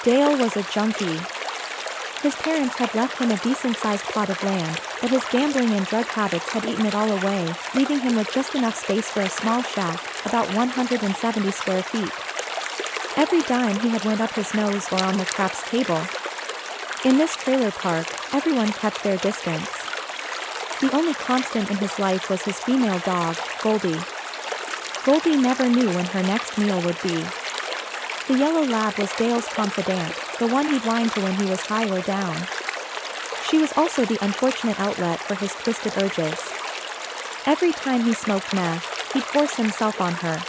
Dale was a junkie. His parents had left him a decent-sized plot of land, but his gambling and drug habits had eaten it all away, leaving him with just enough space for a small shack, about 170 square feet. Every dime he had went up his nose or on the craps table. In this trailer park, everyone kept their distance. The only constant in his life was his female dog, Goldie. Goldie never knew when her next meal would be. The yellow lab was Dale's confidant, the one he'd whine to when he was high or down. She was also the unfortunate outlet for his twisted urges. Every time he smoked meth, he'd force himself on her.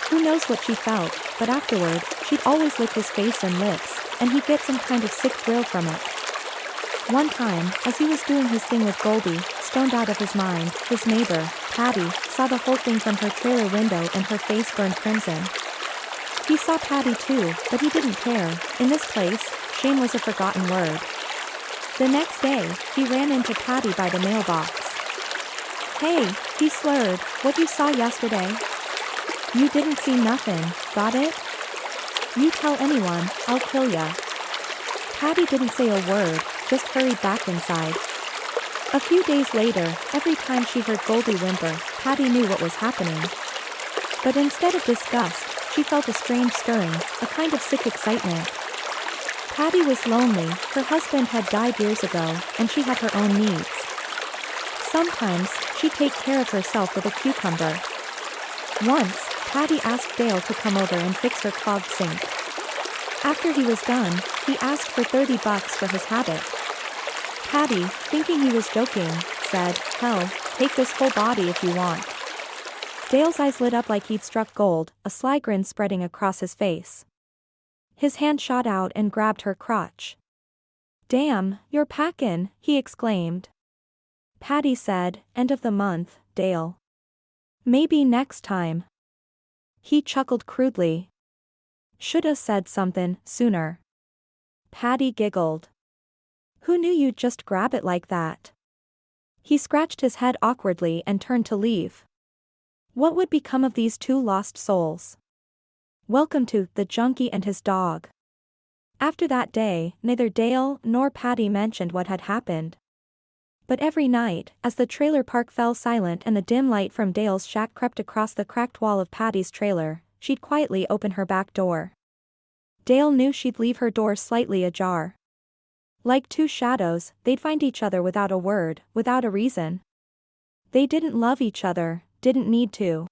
Who knows what she felt, but afterward, she'd always lick his face and lips, and he'd get some kind of sick thrill from it. One time, as he was doing his thing with Goldie, stoned out of his mind, his neighbor, Patty, saw the whole thing from her trailer window and her face burned crimson. He saw Patty too, but he didn't care. In this place, shame was a forgotten word. The next day, he ran into Patty by the mailbox. "Hey," he slurred, "what you saw yesterday?" "You didn't see nothing, got it? You tell anyone, I'll kill ya." Patty didn't say a word, just hurried back inside. A few days later, every time she heard Goldie whimper, Patty knew what was happening. But instead of disgust, she felt a strange stirring, a kind of sick excitement. Patty was lonely, her husband had died years ago, and she had her own needs. Sometimes, she'd take care of herself with a cucumber. Once, Patty asked Dale to come over and fix her clogged sink. After he was done, he asked for $30 for his habit. Patty, thinking he was joking, said, "Hell, take this whole body if you want." Dale's eyes lit up like he'd struck gold, a sly grin spreading across his face. His hand shot out and grabbed her crotch. "Damn, you're packin'," he exclaimed. Patty said, "End of the month, Dale. Maybe next time." He chuckled crudely. "Shoulda said somethin' sooner." Patty giggled. "Who knew you'd just grab it like that?" He scratched his head awkwardly and turned to leave. What would become of these two lost souls? Welcome to The Junkie and His Dog. After that day, neither Dale nor Patty mentioned what had happened. But every night, as the trailer park fell silent and the dim light from Dale's shack crept across the cracked wall of Patty's trailer, she'd quietly open her back door. Dale knew she'd leave her door slightly ajar. Like two shadows, they'd find each other without a word, without a reason. They didn't love each other, didn't need to.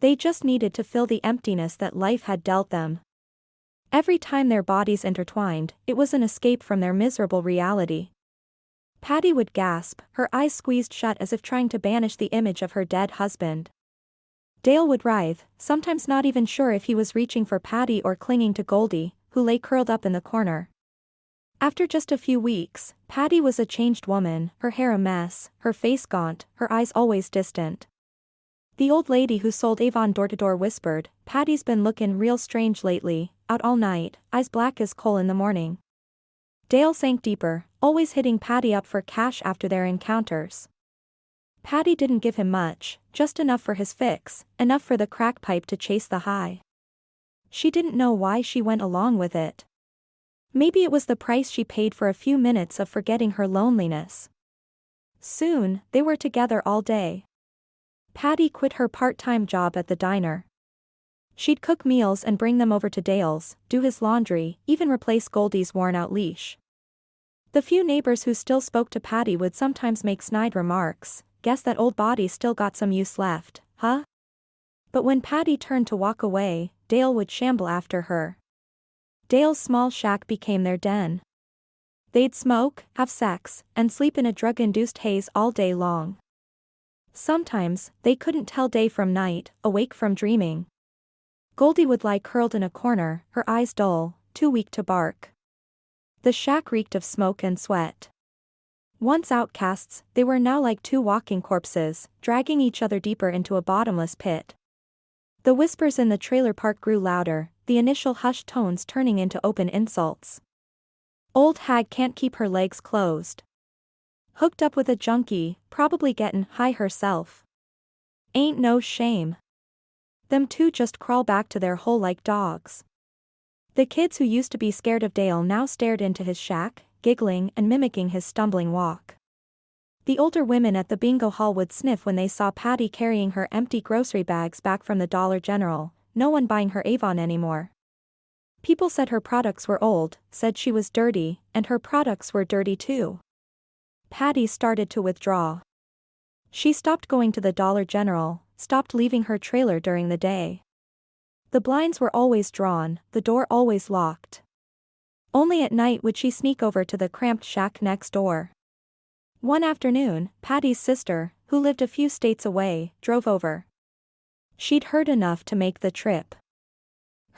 They just needed to fill the emptiness that life had dealt them. Every time their bodies intertwined, it was an escape from their miserable reality. Patty would gasp, her eyes squeezed shut as if trying to banish the image of her dead husband. Dale would writhe, sometimes not even sure if he was reaching for Patty or clinging to Goldie, who lay curled up in the corner. After just a few weeks, Patty was a changed woman, her hair a mess, her face gaunt, her eyes always distant. The old lady who sold Avon door-to-door whispered, "Patty's been lookin' real strange lately, out all night, eyes black as coal in the morning." Dale sank deeper, always hitting Patty up for cash after their encounters. Patty didn't give him much, just enough for his fix, enough for the crack pipe to chase the high. She didn't know why she went along with it. Maybe it was the price she paid for a few minutes of forgetting her loneliness. Soon, they were together all day. Patty quit her part-time job at the diner. She'd cook meals and bring them over to Dale's, do his laundry, even replace Goldie's worn-out leash. The few neighbors who still spoke to Patty would sometimes make snide remarks, "Guess that old body still got some use left, huh?" But when Patty turned to walk away, Dale would shamble after her. Dale's small shack became their den. They'd smoke, have sex, and sleep in a drug-induced haze all day long. Sometimes, they couldn't tell day from night, awake from dreaming. Goldie would lie curled in a corner, her eyes dull, too weak to bark. The shack reeked of smoke and sweat. Once outcasts, they were now like two walking corpses, dragging each other deeper into a bottomless pit. The whispers in the trailer park grew louder, the initial hushed tones turning into open insults. "Old hag can't keep her legs closed. Hooked up with a junkie, probably gettin' high herself. Ain't no shame. Them two just crawl back to their hole like dogs." The kids who used to be scared of Dale now stared into his shack, giggling and mimicking his stumbling walk. The older women at the bingo hall would sniff when they saw Patty carrying her empty grocery bags back from the Dollar General, no one buying her Avon anymore. People said her products were old, said she was dirty, and her products were dirty too. Patty started to withdraw. She stopped going to the Dollar General, stopped leaving her trailer during the day. The blinds were always drawn, the door always locked. Only at night would she sneak over to the cramped shack next door. One afternoon, Patty's sister, who lived a few states away, drove over. She'd heard enough to make the trip.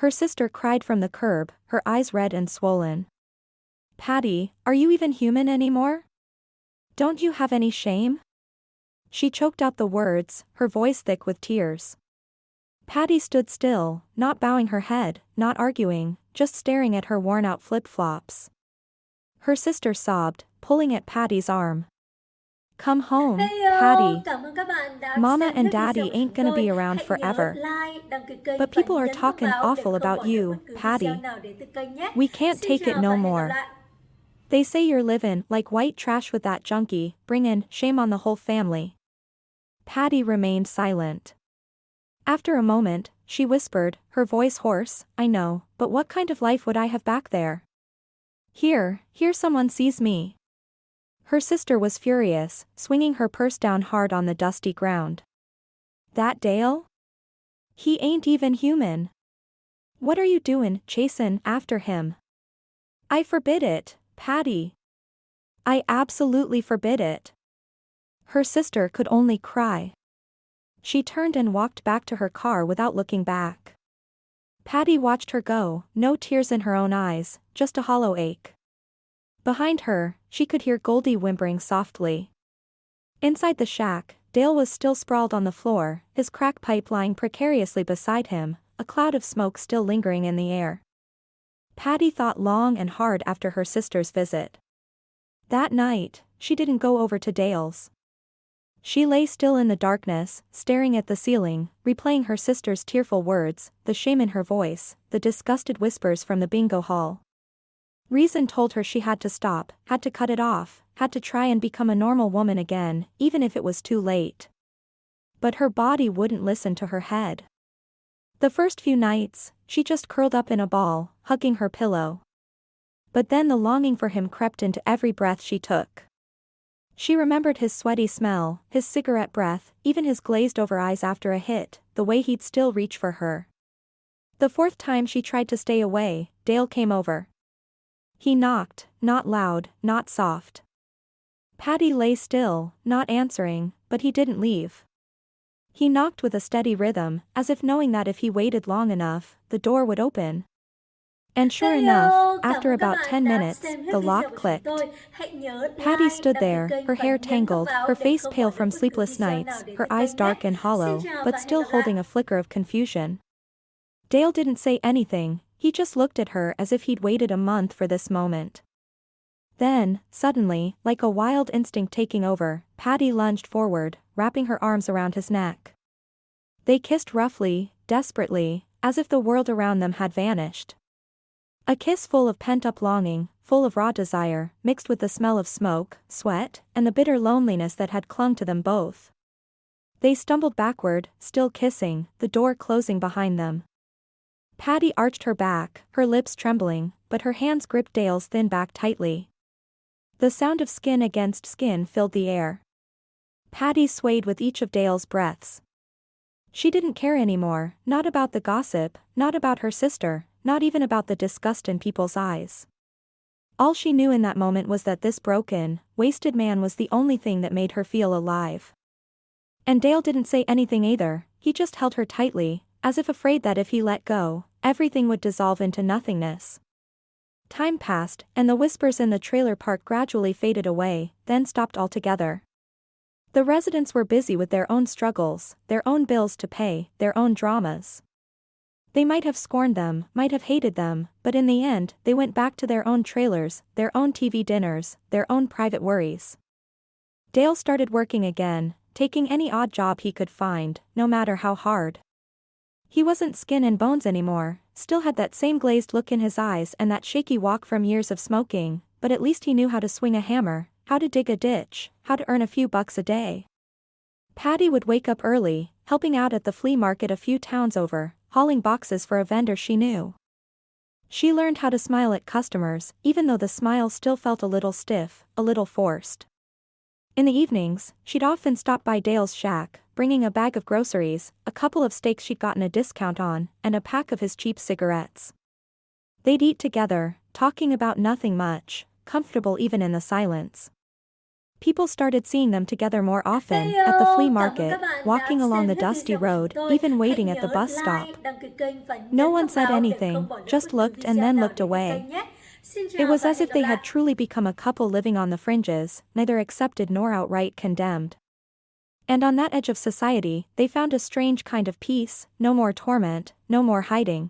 Her sister cried from the curb, her eyes red and swollen. "Patty, are you even human anymore? Don't you have any shame?" She choked out the words, her voice thick with tears. Patty stood still, not bowing her head, not arguing, just staring at her worn-out flip-flops. Her sister sobbed, pulling at Patty's arm. "Come home, Patty. Cảm ơn các bạn đã Mama xem and hết video Daddy của ain't chúng gonna tôi. be around Hãy nhớ forever. like, đăng ký kênh But và people are nhấn talking thông báo để awful không about bỏ lỡ you, bất cứ Patty. video nào đến từ kênh nhé. We can't Xin take it chào no và hẹn gặp more. lại. They say you're living like white trash with that junkie, bringin' shame on the whole family." Patty remained silent. After a moment, she whispered, her voice hoarse, "I know, but what kind of life would I have back there? Here someone sees me." Her sister was furious, swinging her purse down hard on the dusty ground. "That Dale? He ain't even human. What are you doin' chasin' after him? I forbid it, Patty. I absolutely forbid it." Her sister could only cry. She turned and walked back to her car without looking back. Patty watched her go, no tears in her own eyes, just a hollow ache. Behind her, she could hear Goldie whimpering softly. Inside the shack, Dale was still sprawled on the floor, his crack pipe lying precariously beside him, a cloud of smoke still lingering in the air. Patty thought long and hard after her sister's visit. That night, she didn't go over to Dale's. She lay still in the darkness, staring at the ceiling, replaying her sister's tearful words, the shame in her voice, the disgusted whispers from the bingo hall. Reason told her she had to stop, had to cut it off, had to try and become a normal woman again, even if it was too late. But her body wouldn't listen to her head. The first few nights, she just curled up in a ball, hugging her pillow. But then the longing for him crept into every breath she took. She remembered his sweaty smell, his cigarette breath, even his glazed-over eyes after a hit, the way he'd still reach for her. The fourth time she tried to stay away, Dale came over. He knocked, not loud, not soft. Patty lay still, not answering, but he didn't leave. He knocked with a steady rhythm, as if knowing that if he waited long enough, the door would open. And sure enough, after about 10 minutes, the lock clicked. Patty stood there, her hair tangled, her face pale from sleepless nights, her eyes dark and hollow, but still holding a flicker of confusion. Dale didn't say anything, he just looked at her as if he'd waited a month for this moment. Then, suddenly, like a wild instinct taking over, Patty lunged forward, wrapping her arms around his neck. They kissed roughly, desperately, as if the world around them had vanished. A kiss full of pent-up longing, full of raw desire, mixed with the smell of smoke, sweat, and the bitter loneliness that had clung to them both. They stumbled backward, still kissing, the door closing behind them. Patty arched her back, her lips trembling, but her hands gripped Dale's thin back tightly. The sound of skin against skin filled the air. Patty swayed with each of Dale's breaths. She didn't care anymore, not about the gossip, not about her sister, not even about the disgust in people's eyes. All she knew in that moment was that this broken, wasted man was the only thing that made her feel alive. And Dale didn't say anything either, he just held her tightly, as if afraid that if he let go, everything would dissolve into nothingness. Time passed, and the whispers in the trailer park gradually faded away, then stopped altogether. The residents were busy with their own struggles, their own bills to pay, their own dramas. They might have scorned them, might have hated them, but in the end, they went back to their own trailers, their own TV dinners, their own private worries. Dale started working again, taking any odd job he could find, no matter how hard. He wasn't skin and bones anymore, still had that same glazed look in his eyes and that shaky walk from years of smoking, but at least he knew how to swing a hammer, how to dig a ditch, how to earn a few bucks a day. Patty would wake up early, helping out at the flea market a few towns over, hauling boxes for a vendor she knew. She learned how to smile at customers, even though the smile still felt a little stiff, a little forced. In the evenings, she'd often stop by Dale's shack, bringing a bag of groceries, a couple of steaks she'd gotten a discount on, and a pack of his cheap cigarettes. They'd eat together, talking about nothing much, comfortable even in the silence. People started seeing them together more often, at the flea market, walking along the dusty road, even waiting at the bus stop. No one said anything, just looked and then looked away. It was as if they had truly become a couple living on the fringes, neither accepted nor outright condemned. And on that edge of society, they found a strange kind of peace, no more torment, no more hiding.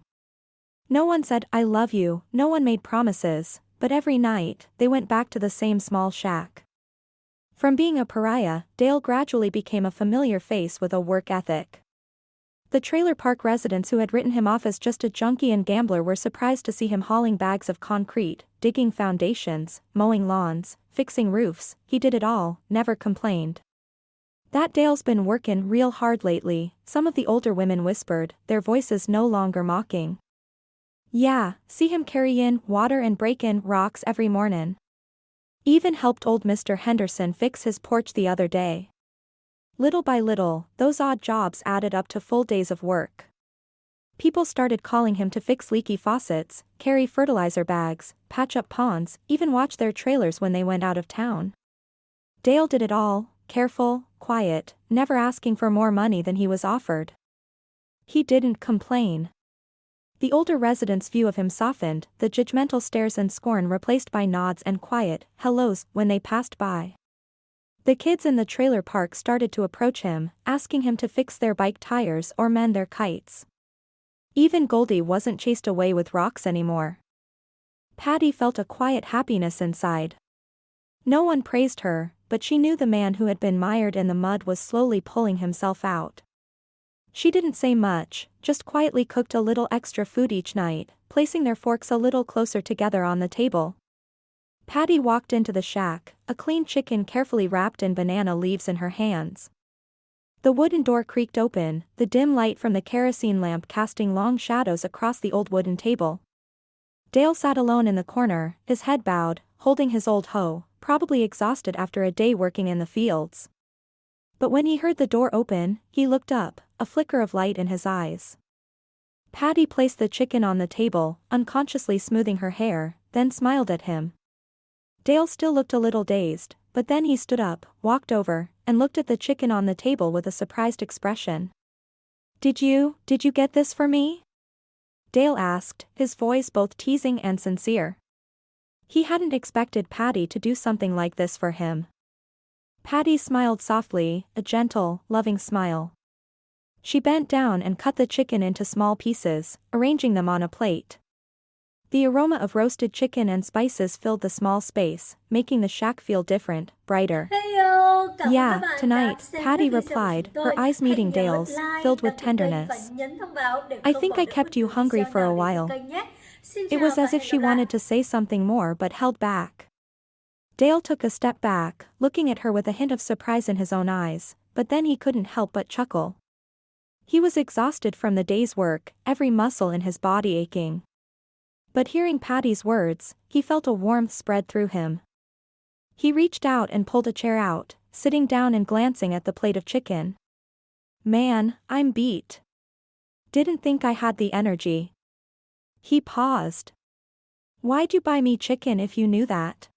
No one said, "I love you," no one made promises, but every night, they went back to the same small shack. From being a pariah, Dale gradually became a familiar face with a work ethic. The trailer park residents who had written him off as just a junkie and gambler were surprised to see him hauling bags of concrete, digging foundations, mowing lawns, fixing roofs. He did it all, never complained. "That Dale's been workin' real hard lately," some of the older women whispered, their voices no longer mocking. "Yeah, see him carry in water and break in rocks every mornin'. Even helped old Mr. Henderson fix his porch the other day." Little by little, those odd jobs added up to full days of work. People started calling him to fix leaky faucets, carry fertilizer bags, patch up ponds, even watch their trailers when they went out of town. Dale did it all, careful, quiet, never asking for more money than he was offered. He didn't complain. The older residents' view of him softened, the judgmental stares and scorn replaced by nods and quiet hellos when they passed by. The kids in the trailer park started to approach him, asking him to fix their bike tires or mend their kites. Even Goldie wasn't chased away with rocks anymore. Patty felt a quiet happiness inside. No one praised her, but she knew the man who had been mired in the mud was slowly pulling himself out. She didn't say much, just quietly cooked a little extra food each night, placing their forks a little closer together on the table. Patty walked into the shack, a clean chicken carefully wrapped in banana leaves in her hands. The wooden door creaked open, the dim light from the kerosene lamp casting long shadows across the old wooden table. Dale sat alone in the corner, his head bowed, holding his old hoe, probably exhausted after a day working in the fields. But when he heard the door open, he looked up, a flicker of light in his eyes. Patty placed the chicken on the table, unconsciously smoothing her hair, then smiled at him. Dale still looked a little dazed, but then he stood up, walked over, and looked at the chicken on the table with a surprised expression. Did you get this for me?" Dale asked, his voice both teasing and sincere. He hadn't expected Patty to do something like this for him. Patty smiled softly, a gentle, loving smile. She bent down and cut the chicken into small pieces, arranging them on a plate. The aroma of roasted chicken and spices filled the small space, making the shack feel different, brighter. "Yeah, tonight," Patty replied, her eyes meeting Dale's, filled with tenderness. "I think I kept you hungry for a while." It was as if she wanted to say something more but held back. Dale took a step back, looking at her with a hint of surprise in his own eyes, but then he couldn't help but chuckle. He was exhausted from the day's work, every muscle in his body aching. But hearing Patty's words, he felt a warmth spread through him. He reached out and pulled a chair out, sitting down and glancing at the plate of chicken. "Man, I'm beat. Didn't think I had the energy." He paused. "Why'd you buy me chicken if you knew that?"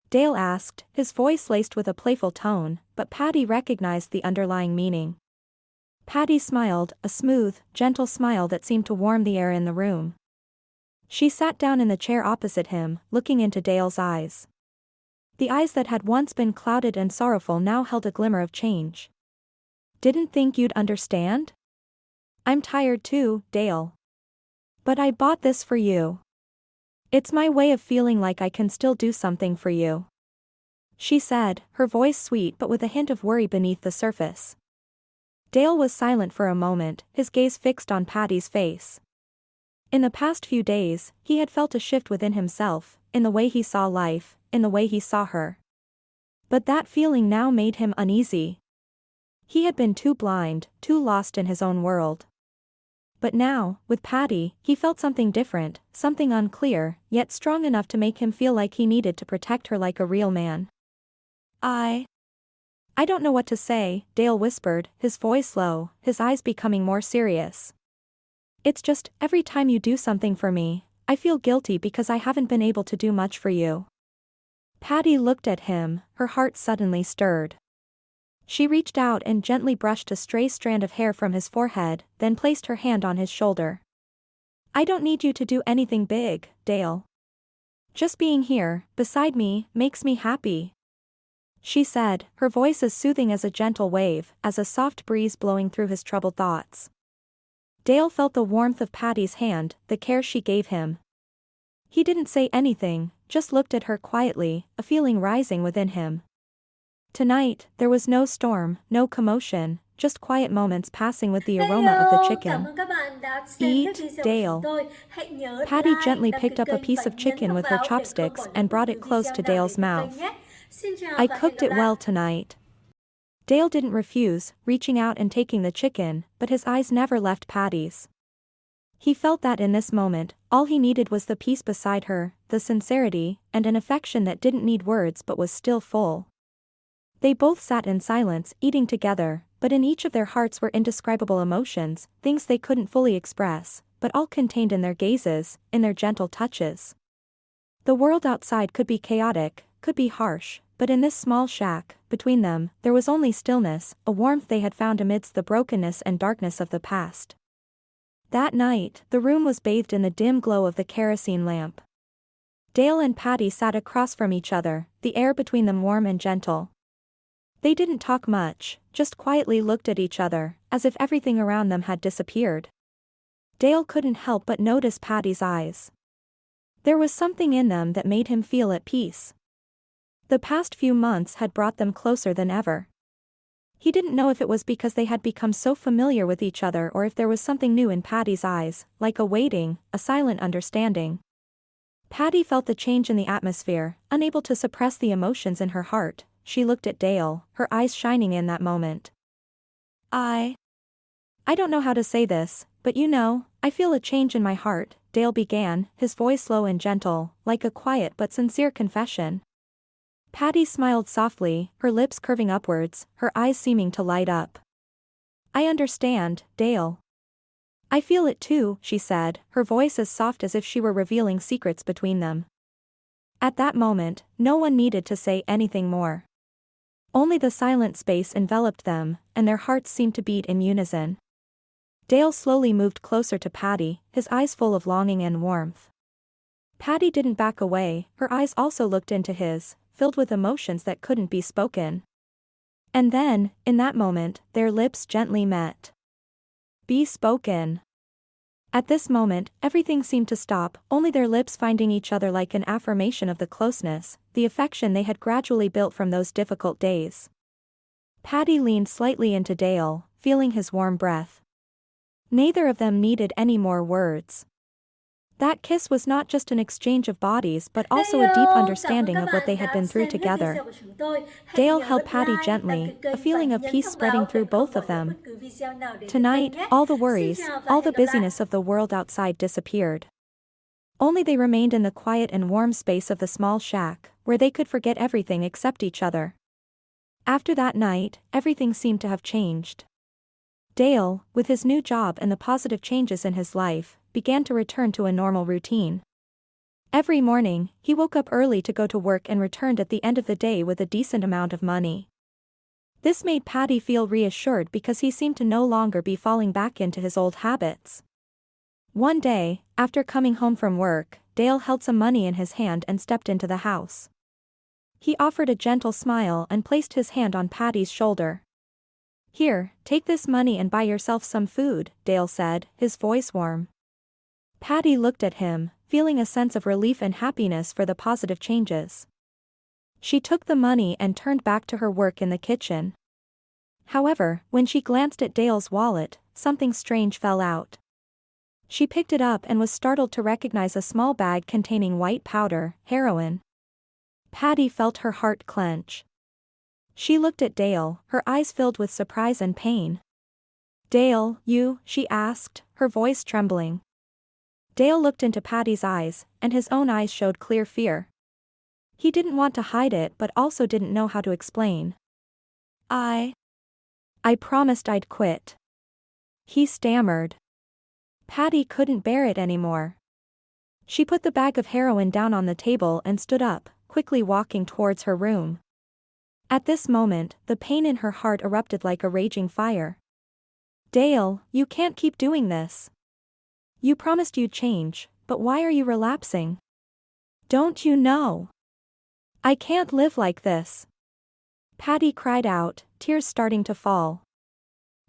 Dale asked, his voice laced with a playful tone, but Patty recognized the underlying meaning. Patty smiled, a smooth, gentle smile that seemed to warm the air in the room. She sat down in the chair opposite him, looking into Dale's eyes. The eyes that had once been clouded and sorrowful now held a glimmer of change. "Didn't think you'd understand? I'm tired too, Dale. But I bought this for you. It's my way of feeling like I can still do something for you," she said, her voice sweet but with a hint of worry beneath the surface. Dale was silent for a moment, his gaze fixed on Patty's face. In the past few days, he had felt a shift within himself, in the way he saw life, in the way he saw her. But that feeling now made him uneasy. He had been too blind, too lost in his own world. But now, with Patty, he felt something different, something unclear, yet strong enough to make him feel like he needed to protect her like a real man. I don't know what to say, Dale whispered, his voice low, his eyes becoming more serious. It's just, every time you do something for me, I feel guilty because I haven't been able to do much for you. Patty looked at him, her heart suddenly stirred. She reached out and gently brushed a stray strand of hair from his forehead, then placed her hand on his shoulder. I don't need you to do anything big, Dale. Just being here, beside me, makes me happy. She said, her voice as soothing as a gentle wave, as a soft breeze blowing through his troubled thoughts. Dale felt the warmth of Patty's hand, the care she gave him. He didn't say anything, just looked at her quietly, a feeling rising within him. Tonight, there was no storm, no commotion, just quiet moments passing with the aroma of the chicken. Eat, Dale. Patty gently picked up a piece of chicken with her chopsticks and brought it close to Dale's mouth. I cooked it well tonight. Dale didn't refuse, reaching out and taking the chicken, but his eyes never left Patty's. He felt that in this moment, all he needed was the peace beside her, the sincerity, and an affection that didn't need words but was still full. They both sat in silence, eating together, but in each of their hearts were indescribable emotions, things they couldn't fully express, but all contained in their gazes, in their gentle touches. The world outside could be chaotic, could be harsh, but in this small shack, between them, there was only stillness, a warmth they had found amidst the brokenness and darkness of the past. That night, the room was bathed in the dim glow of the kerosene lamp. Dale and Patty sat across from each other, the air between them warm and gentle. They didn't talk much, just quietly looked at each other, as if everything around them had disappeared. Dale couldn't help but notice Patty's eyes. There was something in them that made him feel at peace. The past few months had brought them closer than ever. He didn't know if it was because they had become so familiar with each other or if there was something new in Patty's eyes, like a waiting, a silent understanding. Patty felt the change in the atmosphere, unable to suppress the emotions in her heart. She looked at Dale, her eyes shining in that moment. I don't know how to say this, but I feel a change in my heart, Dale began, his voice low and gentle, like a quiet but sincere confession. Patty smiled softly, her lips curving upwards, her eyes seeming to light up. I understand, Dale. I feel it too, she said, her voice as soft as if she were revealing secrets between them. At that moment, no one needed to say anything more. Only the silent space enveloped them, and their hearts seemed to beat in unison. Dale slowly moved closer to Patty, his eyes full of longing and warmth. Patty didn't back away, her eyes also looked into his, filled with emotions that couldn't be spoken. And then, in that moment, their lips gently met. Be spoken. At this moment, everything seemed to stop, only their lips finding each other like an affirmation of the closeness, the affection they had gradually built from those difficult days. Patty leaned slightly into Dale, feeling his warm breath. Neither of them needed any more words. That kiss was not just an exchange of bodies but also a deep understanding of what they had been through together. Dale held Patty gently, a feeling of peace spreading through both of them. Tonight, all the worries, all the busyness of the world outside disappeared. Only they remained in the quiet and warm space of the small shack, where they could forget everything except each other. After that night, everything seemed to have changed. Dale, with his new job and the positive changes in his life, began to return to a normal routine. Every morning, he woke up early to go to work and returned at the end of the day with a decent amount of money. This made Patty feel reassured because he seemed to no longer be falling back into his old habits. One day, after coming home from work, Dale held some money in his hand and stepped into the house. He offered a gentle smile and placed his hand on Patty's shoulder. Here, take this money and buy yourself some food, Dale said, his voice warm. Patty looked at him, feeling a sense of relief and happiness for the positive changes. She took the money and turned back to her work in the kitchen. However, when she glanced at Dale's wallet, something strange fell out. She picked it up and was startled to recognize a small bag containing white powder, heroin. Patty felt her heart clench. She looked at Dale, her eyes filled with surprise and pain. "Dale, she asked, her voice trembling. Dale looked into Patty's eyes, and his own eyes showed clear fear. He didn't want to hide it but also didn't know how to explain. I promised I'd quit," he stammered. Patty couldn't bear it anymore. She put the bag of heroin down on the table and stood up, quickly walking towards her room. At this moment, the pain in her heart erupted like a raging fire. "Dale, you can't keep doing this. You promised you'd change, but why are you relapsing? Don't you know? I can't live like this." Patty cried out, tears starting to fall.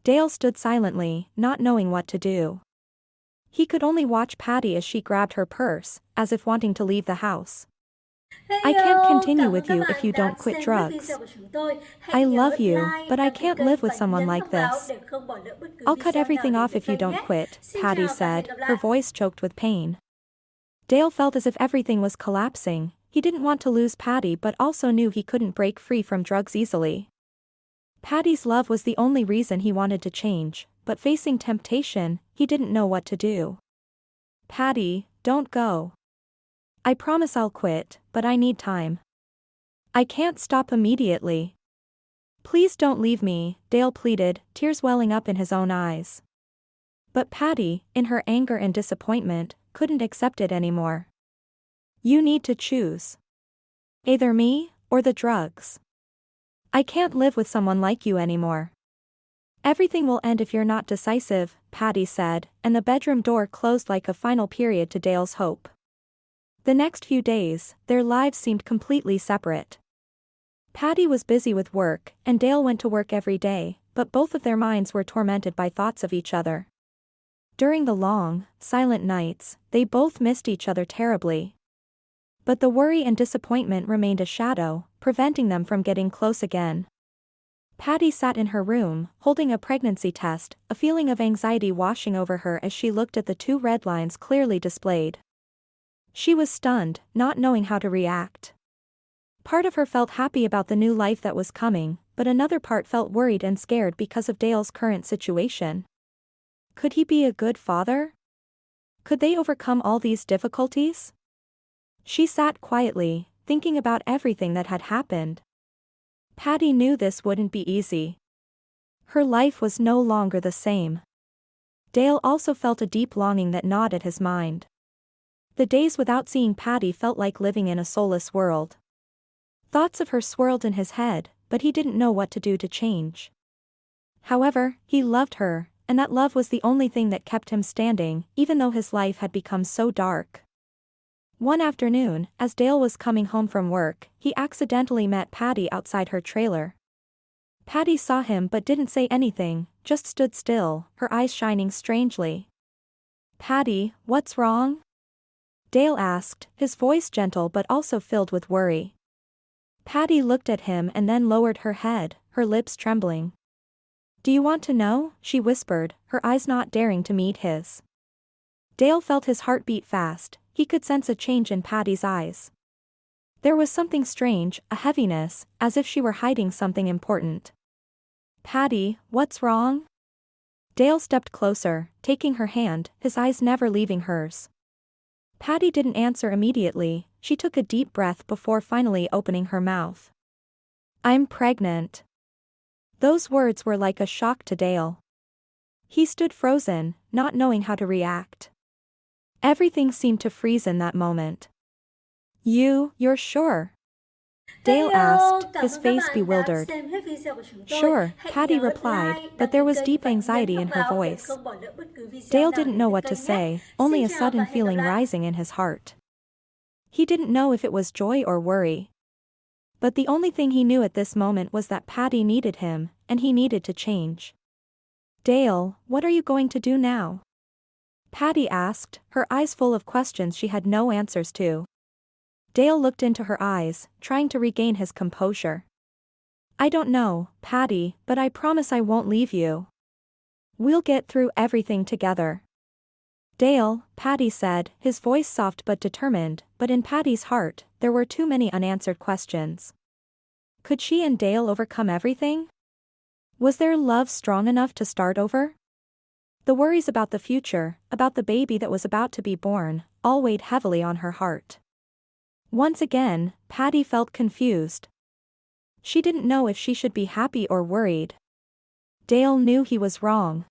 Dale stood silently, not knowing what to do. He could only watch Patty as she grabbed her purse, as if wanting to leave the house. "I can't continue with you if you don't quit drugs. I love you, but I can't live with someone like this. I'll cut everything off if you don't quit," Patty said, her voice choked with pain. Dale felt as if everything was collapsing. He didn't want to lose Patty but also knew he couldn't break free from drugs easily. Patty's love was the only reason he wanted to change, but facing temptation, he didn't know what to do. "Patty, don't go. I promise I'll quit, but I need time. I can't stop immediately. Please don't leave me," Dale pleaded, tears welling up in his own eyes. But Patty, in her anger and disappointment, couldn't accept it anymore. "You need to choose. Either me, or the drugs. I can't live with someone like you anymore." "Everything will end if you're not decisive," Patty said, and the bedroom door closed like a final period to Dale's hope. The next few days, their lives seemed completely separate. Patty was busy with work, and Dale went to work every day, but both of their minds were tormented by thoughts of each other. During the long, silent nights, they both missed each other terribly. But the worry and disappointment remained a shadow, preventing them from getting close again. Patty sat in her room, holding a pregnancy test, a feeling of anxiety washing over her as she looked at the two red lines clearly displayed. She was stunned, not knowing how to react. Part of her felt happy about the new life that was coming, but another part felt worried and scared because of Dale's current situation. Could he be a good father? Could they overcome all these difficulties? She sat quietly, thinking about everything that had happened. Patty knew this wouldn't be easy. Her life was no longer the same. Dale also felt a deep longing that gnawed at his mind. The days without seeing Patty felt like living in a soulless world. Thoughts of her swirled in his head, but he didn't know what to do to change. However, he loved her, and that love was the only thing that kept him standing, even though his life had become so dark. One afternoon, as Dale was coming home from work, he accidentally met Patty outside her trailer. Patty saw him but didn't say anything, just stood still, her eyes shining strangely. "Patty, what's wrong?" Dale asked, his voice gentle but also filled with worry. Patty looked at him and then lowered her head, her lips trembling. "Do you want to know?" she whispered, her eyes not daring to meet his. Dale felt his heart beat fast. He could sense a change in Patty's eyes. There was something strange, a heaviness, as if she were hiding something important. "Patty, what's wrong?" Dale stepped closer, taking her hand, his eyes never leaving hers. Patty didn't answer immediately. She took a deep breath before finally opening her mouth. "I'm pregnant." Those words were like a shock to Dale. He stood frozen, not knowing how to react. Everything seemed to freeze in that moment. You're sure?" Dale asked, his face bewildered. "Sure," Patty replied, but there was deep anxiety in her voice. Dale didn't know what to say, only a sudden feeling rising in his heart. He didn't know if it was joy or worry. But the only thing he knew at this moment was that Patty needed him, and he needed to change. "Dale, what are you going to do now?" Patty asked, her eyes full of questions she had no answers to. Dale looked into her eyes, trying to regain his composure. I don't know, Patty, but I promise I won't leave you. We'll get through everything together. Dale, Patty said, his voice soft but determined, but in Patty's heart, there were too many unanswered questions. Could she and Dale overcome everything? Was their love strong enough to start over? The worries about the future, about the baby that was about to be born, all weighed heavily on her heart. Once again, Patty felt confused. She didn't know if she should be happy or worried. Dale knew he was wrong.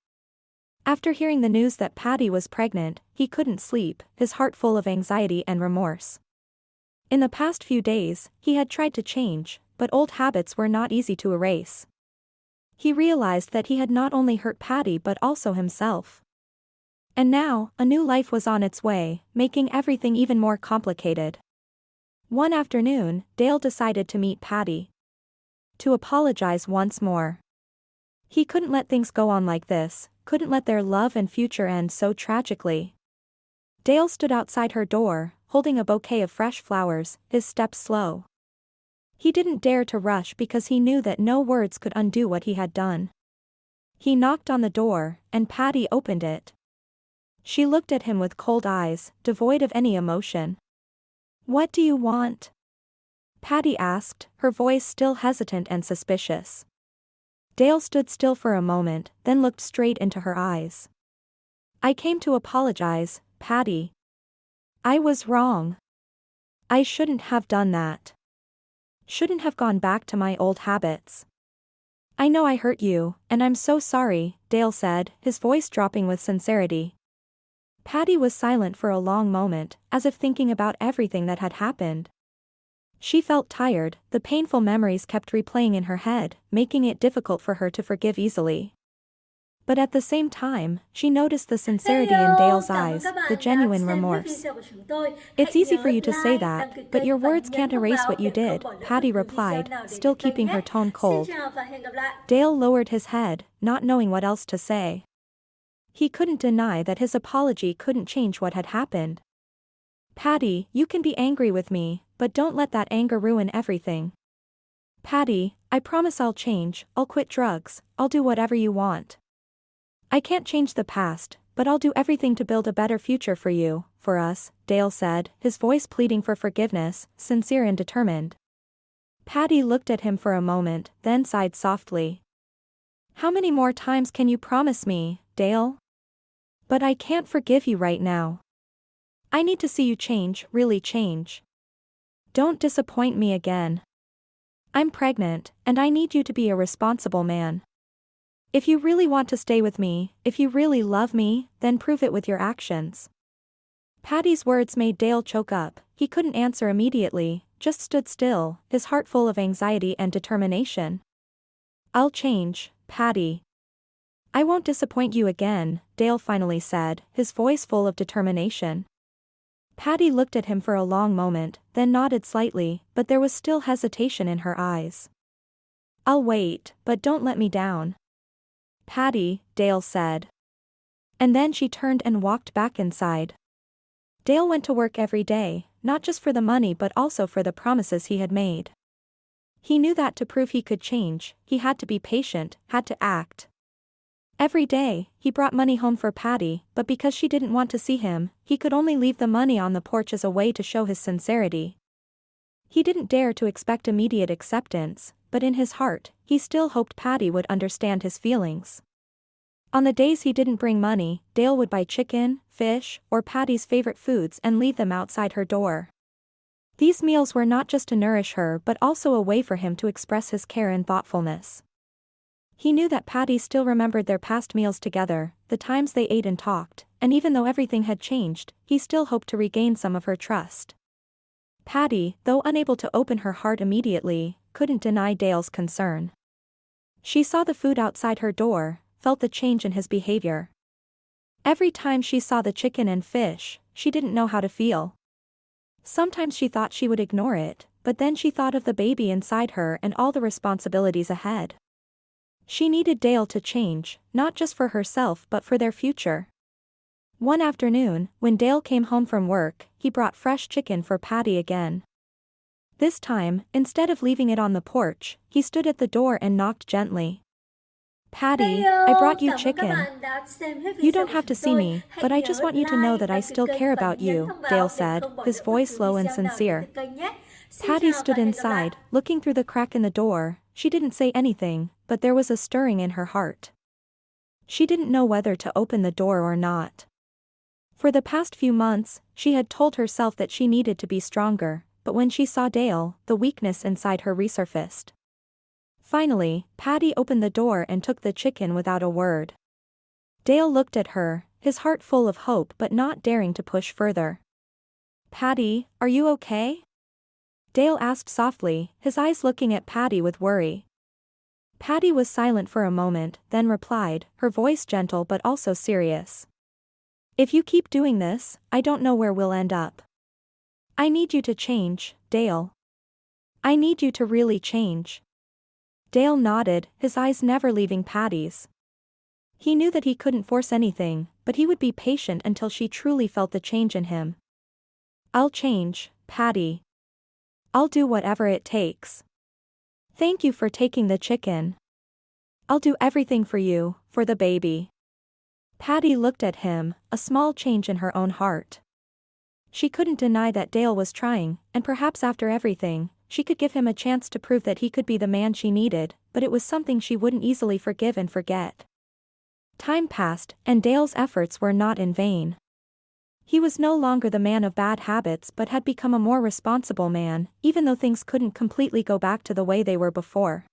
After hearing the news that Patty was pregnant, he couldn't sleep, his heart full of anxiety and remorse. In the past few days, he had tried to change, but old habits were not easy to erase. He realized that he had not only hurt Patty but also himself. And now, a new life was on its way, making everything even more complicated. One afternoon, Dale decided to meet Patty. To apologize once more. He couldn't let things go on like this, couldn't let their love and future end so tragically. Dale stood outside her door, holding a bouquet of fresh flowers, his steps slow. He didn't dare to rush because he knew that no words could undo what he had done. He knocked on the door, and Patty opened it. She looked at him with cold eyes, devoid of any emotion. "What do you want?" Patty asked, her voice still hesitant and suspicious. Dale stood still for a moment, then looked straight into her eyes. "I came to apologize, Patty. I was wrong. I shouldn't have done that. Shouldn't have gone back to my old habits. I know I hurt you, and I'm so sorry," Dale said, his voice dropping with sincerity. Patty was silent for a long moment, as if thinking about everything that had happened. She felt tired, the painful memories kept replaying in her head, making it difficult for her to forgive easily. But at the same time, she noticed the sincerity in Dale's eyes, the genuine remorse. "It's easy for you to say that, but your words can't erase what you did," Patty replied, still keeping her tone cold. Dale lowered his head, not knowing what else to say. He couldn't deny that his apology couldn't change what had happened. "Patty, you can be angry with me, but don't let that anger ruin everything. Patty, I promise I'll change, I'll quit drugs, I'll do whatever you want. I can't change the past, but I'll do everything to build a better future for you, for us," Dale said, his voice pleading for forgiveness, sincere and determined. Patty looked at him for a moment, then sighed softly. "How many more times can you promise me, Dale? But I can't forgive you right now. I need to see you change, really change. Don't disappoint me again. I'm pregnant, and I need you to be a responsible man. If you really want to stay with me, if you really love me, then prove it with your actions." Patty's words made Dale choke up. He couldn't answer immediately, just stood still, his heart full of anxiety and determination. "I'll change, Patty. I won't disappoint you again," Dale finally said, his voice full of determination. Patty looked at him for a long moment, then nodded slightly, but there was still hesitation in her eyes. "I'll wait, but don't let me down, Patty," Dale said. And then she turned and walked back inside. Dale went to work every day, not just for the money but also for the promises he had made. He knew that to prove he could change, he had to be patient, had to act. Every day, he brought money home for Patty, but because she didn't want to see him, he could only leave the money on the porch as a way to show his sincerity. He didn't dare to expect immediate acceptance, but in his heart, he still hoped Patty would understand his feelings. On the days he didn't bring money, Dale would buy chicken, fish, or Patty's favorite foods and leave them outside her door. These meals were not just to nourish her but also a way for him to express his care and thoughtfulness. He knew that Patty still remembered their past meals together, the times they ate and talked, and even though everything had changed, he still hoped to regain some of her trust. Patty, though unable to open her heart immediately, couldn't deny Dale's concern. She saw the food outside her door, felt the change in his behavior. Every time she saw the chicken and fish, she didn't know how to feel. Sometimes she thought she would ignore it, but then she thought of the baby inside her and all the responsibilities ahead. She needed Dale to change, not just for herself but for their future. One afternoon, when Dale came home from work, he brought fresh chicken for Patty again. This time, instead of leaving it on the porch, he stood at the door and knocked gently. Patty, I brought you Cảm ơn các chicken. bạn đã xem hết You video don't của have to chúng see tôi. me, Hãy but I just nhớ want you to know like, that I đăng ký still kênh care và about nhấn you, thông báo Dale để said, không bỏ lỡ his bất voice cứ low and video nào đến sincere. từ kênh nhé. Xin Patty chào và stood hẹn gặp lại. inside, looking through the crack in the door. She didn't say anything, but there was a stirring in her heart. She didn't know whether to open the door or not. For the past few months, she had told herself that she needed to be stronger, but when she saw Dale, the weakness inside her resurfaced. Finally, Patty opened the door and took the chicken without a word. Dale looked at her, his heart full of hope but not daring to push further. Patty, are you okay? Dale asked softly, his eyes looking at Patty with worry. Patty was silent for a moment, then replied, her voice gentle but also serious. If you keep doing this, I don't know where we'll end up. I need you to change, Dale. I need you to really change. Dale nodded, his eyes never leaving Patty's. He knew that he couldn't force anything, but he would be patient until she truly felt the change in him. I'll change, Patty. I'll do whatever it takes. Thank you for taking the chicken. I'll do everything for you, for the baby. Patty looked at him, a small change in her own heart. She couldn't deny that Dale was trying, and perhaps after everything, she could give him a chance to prove that he could be the man she needed, but it was something she wouldn't easily forgive and forget. Time passed, and Dale's efforts were not in vain. He was no longer the man of bad habits but had become a more responsible man, even though things couldn't completely go back to the way they were before.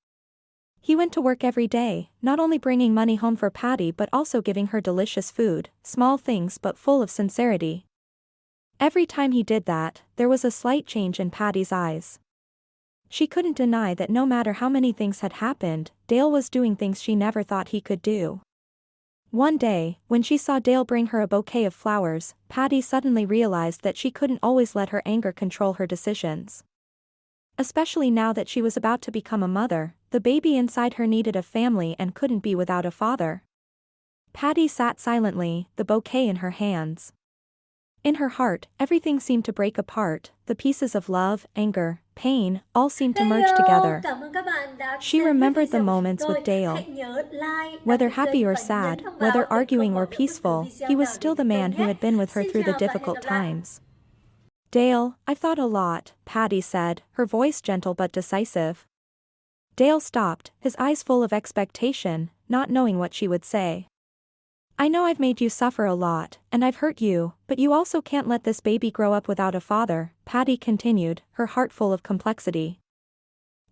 He went to work every day, not only bringing money home for Patty but also giving her delicious food, small things but full of sincerity. Every time he did that, there was a slight change in Patty's eyes. She couldn't deny that no matter how many things had happened, Dale was doing things she never thought he could do. One day, when she saw Dale bring her a bouquet of flowers, Patty suddenly realized that she couldn't always let her anger control her decisions. Especially now that she was about to become a mother, the baby inside her needed a family and couldn't be without a father. Patty sat silently, the bouquet in her hands. In her heart, everything seemed to break apart, the pieces of love, anger, pain, all seemed to merge together. Cảm ơn các bạn đã She xem hết remembered the video của chúng moments tôi. with Dale. Hãy nhớ like, Whether đăng ký happy kênh or và nhấn sad, thông báo whether để không arguing bỏ or lỡ bất cứ peaceful, video he was nào still đến the từ man kênh who nhé. had been with her Xin through the chào và hẹn difficult gặp lại. times. Dale, I've thought a lot, Patty said, her voice gentle but decisive. Dale stopped, his eyes full of expectation, not knowing what she would say. I know I've made you suffer a lot, and I've hurt you, but you also can't let this baby grow up without a father, Patty continued, her heart full of complexity.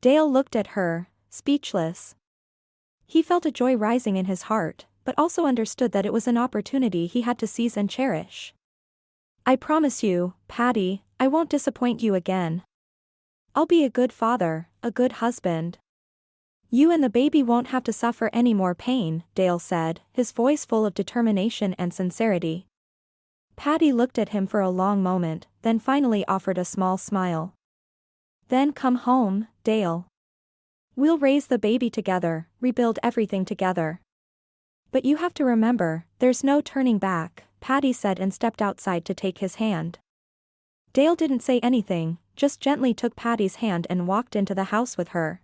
Dale looked at her, speechless. He felt a joy rising in his heart, but also understood that it was an opportunity he had to seize and cherish. I promise you, Patty, I won't disappoint you again. I'll be a good father, a good husband. You and the baby won't have to suffer any more pain, Dale said, his voice full of determination and sincerity. Patty looked at him for a long moment, then finally offered a small smile. Then come home, Dale. We'll raise the baby together, rebuild everything together. But you have to remember, there's no turning back, Patty said and stepped outside to take his hand. Dale didn't say anything, just gently took Patty's hand and walked into the house with her.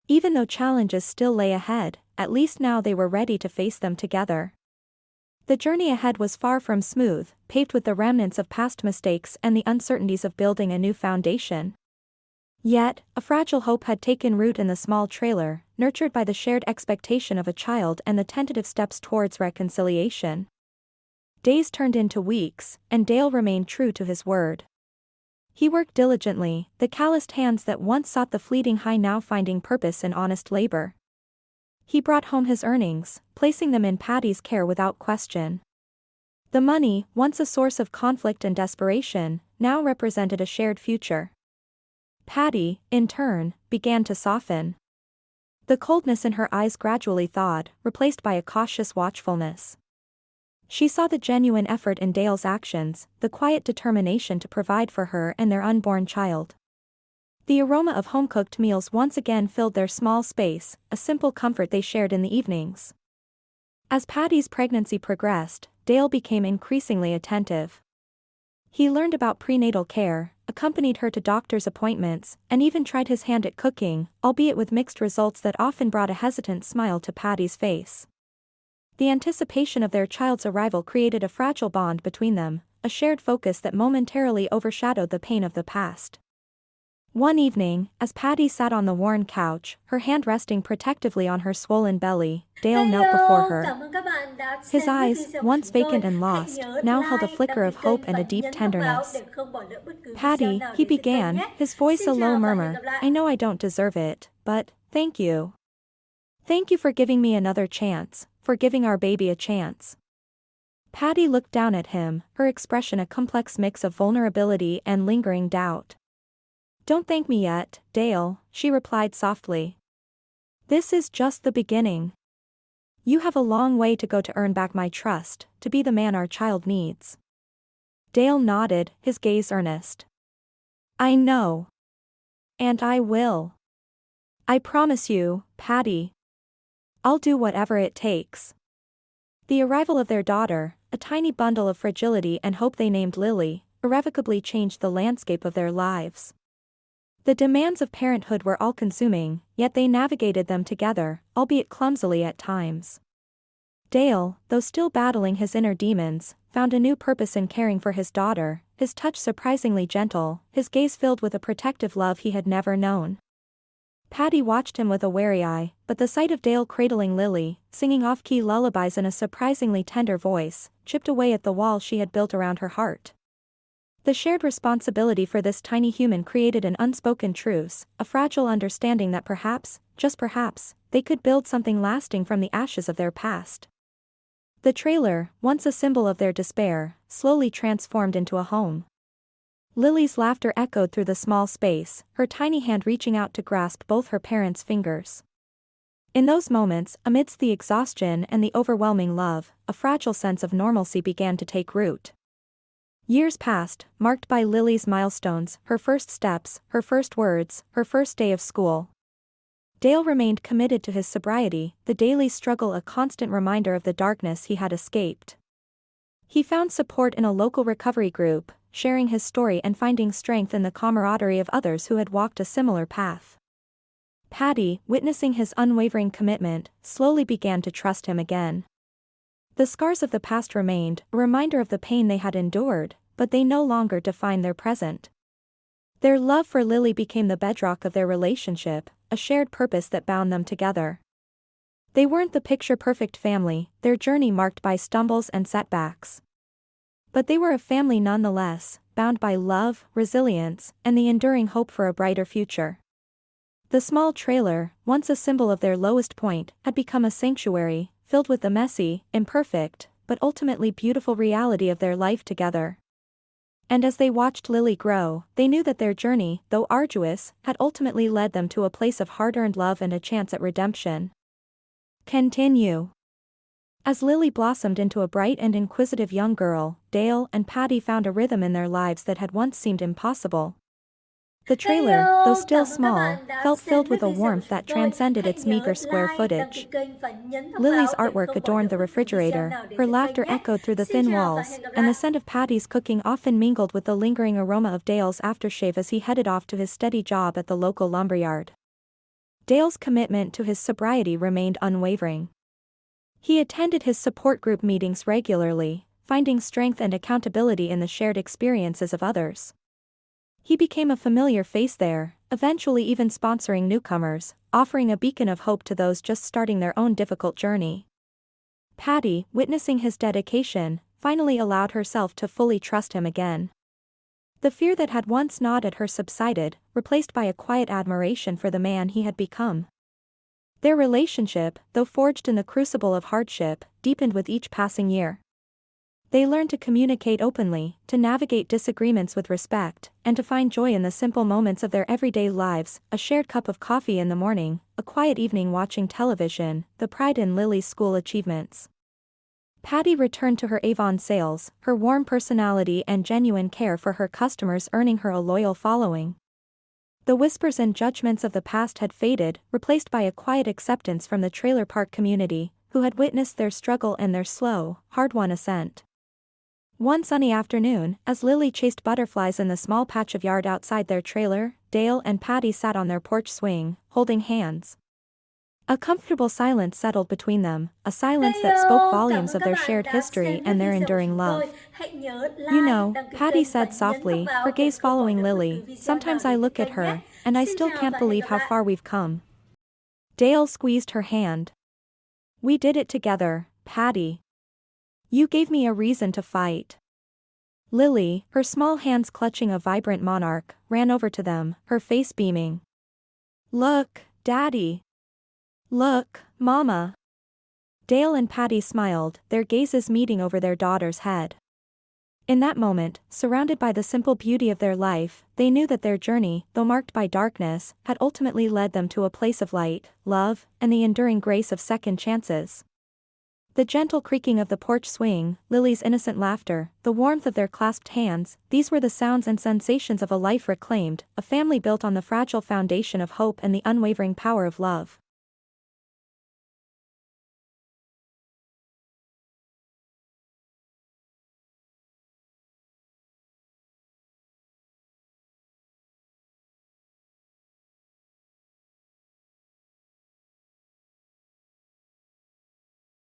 Even though challenges still lay ahead, at least now they were ready to face them together. The journey ahead was far from smooth, paved with the remnants of past mistakes and the uncertainties of building a new foundation. Yet, a fragile hope had taken root in the small trailer, nurtured by the shared expectation of a child and the tentative steps towards reconciliation. Days turned into weeks, and Dale remained true to his word. He worked diligently, the calloused hands that once sought the fleeting high now finding purpose in honest labor. He brought home his earnings, placing them in Patty's care without question. The money, once a source of conflict and desperation, now represented a shared future. Patty, in turn, began to soften. The coldness in her eyes gradually thawed, replaced by a cautious watchfulness. She saw the genuine effort in Dale's actions, the quiet determination to provide for her and their unborn child. The aroma of home-cooked meals once again filled their small space, a simple comfort they shared in the evenings. As Patty's pregnancy progressed, Dale became increasingly attentive. He learned about prenatal care, accompanied her to doctor's appointments, and even tried his hand at cooking, albeit with mixed results that often brought a hesitant smile to Patty's face. The anticipation of their child's arrival created a fragile bond between them, a shared focus that momentarily overshadowed the pain of the past. One evening, as Patty sat on the worn couch, her hand resting protectively on her swollen belly, Dale knelt before her. Cảm ơn các bạn đã His xem hết eyes, video của once chúng tôi. vacant and Hãy lost, nhớ now held a like, flicker đăng of ký hope kênh and và a deep nhấn thông báo tenderness. để không bỏ lỡ bất cứ video Patty, nào he đến từ kênh began, nhé. his voice a Xin low chào và hẹn murmur. gặp lại. I know I don't deserve it, but, thank you. Thank you for giving me another chance, for giving our baby a chance. Patty looked down at him, her expression a complex mix of vulnerability and lingering doubt. Don't thank me yet, Dale, she replied softly. This is just the beginning. You have a long way to go to earn back my trust, to be the man our child needs. Dale nodded, his gaze earnest. I know. And I will. I promise you, Patty. I'll do whatever it takes. The arrival of their daughter, a tiny bundle of fragility and hope they named Lily, irrevocably changed the landscape of their lives. The demands of parenthood were all-consuming, yet they navigated them together, albeit clumsily at times. Dale, though still battling his inner demons, found a new purpose in caring for his daughter, his touch surprisingly gentle, his gaze filled with a protective love he had never known. Patty watched him with a wary eye, but the sight of Dale cradling Lily, singing off-key lullabies in a surprisingly tender voice, chipped away at the wall she had built around her heart. The shared responsibility for this tiny human created an unspoken truce, a fragile understanding that perhaps, just perhaps, they could build something lasting from the ashes of their past. The trailer, once a symbol of their despair, slowly transformed into a home. Lily's laughter echoed through the small space, her tiny hand reaching out to grasp both her parents' fingers. In those moments, amidst the exhaustion and the overwhelming love, a fragile sense of normalcy began to take root. Years passed, marked by Lily's milestones, her first steps, her first words, her first day of school. Dale remained committed to his sobriety, the daily struggle a constant reminder of the darkness he had escaped. He found support in a local recovery group, sharing his story and finding strength in the camaraderie of others who had walked a similar path. Patty, witnessing his unwavering commitment, slowly began to trust him again. The scars of the past remained, a reminder of the pain they had endured, but they no longer defined their present. Their love for Lily became the bedrock of their relationship, a shared purpose that bound them together. They weren't the picture-perfect family, their journey marked by stumbles and setbacks. But they were a family nonetheless, bound by love, resilience, and the enduring hope for a brighter future. The small trailer, once a symbol of their lowest point, had become a sanctuary, filled with the messy, imperfect, but ultimately beautiful reality of their life together. And as they watched Lily grow, they knew that their journey, though arduous, had ultimately led them to a place of hard-earned love and a chance at redemption. Continue. As Lily blossomed into a bright and inquisitive young girl, Dale and Patty found a rhythm in their lives that had once seemed impossible. The trailer, though still small, felt filled with a warmth that transcended its meager square footage. Lily's artwork adorned the refrigerator, her laughter echoed through the thin walls, and the scent of Patty's cooking often mingled with the lingering aroma of Dale's aftershave as he headed off to his steady job at the local lumberyard. Dale's commitment to his sobriety remained unwavering. He attended his support group meetings regularly, finding strength and accountability in the shared experiences of others. He became a familiar face there, eventually even sponsoring newcomers, offering a beacon of hope to those just starting their own difficult journey. Patty, witnessing his dedication, finally allowed herself to fully trust him again. The fear that had once gnawed at her subsided, replaced by a quiet admiration for the man he had become. Their relationship, though forged in the crucible of hardship, deepened with each passing year. They learned to communicate openly, to navigate disagreements with respect, and to find joy in the simple moments of their everyday lives, a shared cup of coffee in the morning, a quiet evening watching television, the pride in Lily's school achievements. Patty returned to her Avon sales, her warm personality and genuine care for her customers earning her a loyal following. The whispers and judgments of the past had faded, replaced by a quiet acceptance from the trailer park community, who had witnessed their struggle and their slow, hard-won ascent. One sunny afternoon, as Lily chased butterflies in the small patch of yard outside their trailer, Dale and Patty sat on their porch swing, holding hands. A comfortable silence settled between them, a silence that spoke Cảm volumes ơn of các their bạn shared đã history xem hết and their video của enduring chúng tôi. love. Hãy nhớ You like, know, đăng ký Patty kênh và said nhấn nút softly, vào her để gaze không bỏ following lỡ bất cứ Lily, video nào sometimes I đến từ look at kênh nhé. her, and I Xin still chào can't và hẹn believe gặp how lại. far we've come. Dale squeezed her hand. We did it together, Patty. You gave me a reason to fight. Lily, her small hands clutching a vibrant monarch, ran over to them, her face beaming. Look, Daddy. Look, Mama. Dale and Patty smiled, their gazes meeting over their daughter's head. In that moment, surrounded by the simple beauty of their life, they knew that their journey, though marked by darkness, had ultimately led them to a place of light, love, and the enduring grace of second chances. The gentle creaking of the porch swing, Lily's innocent laughter, the warmth of their clasped hands, these were the sounds and sensations of a life reclaimed, a family built on the fragile foundation of hope and the unwavering power of love.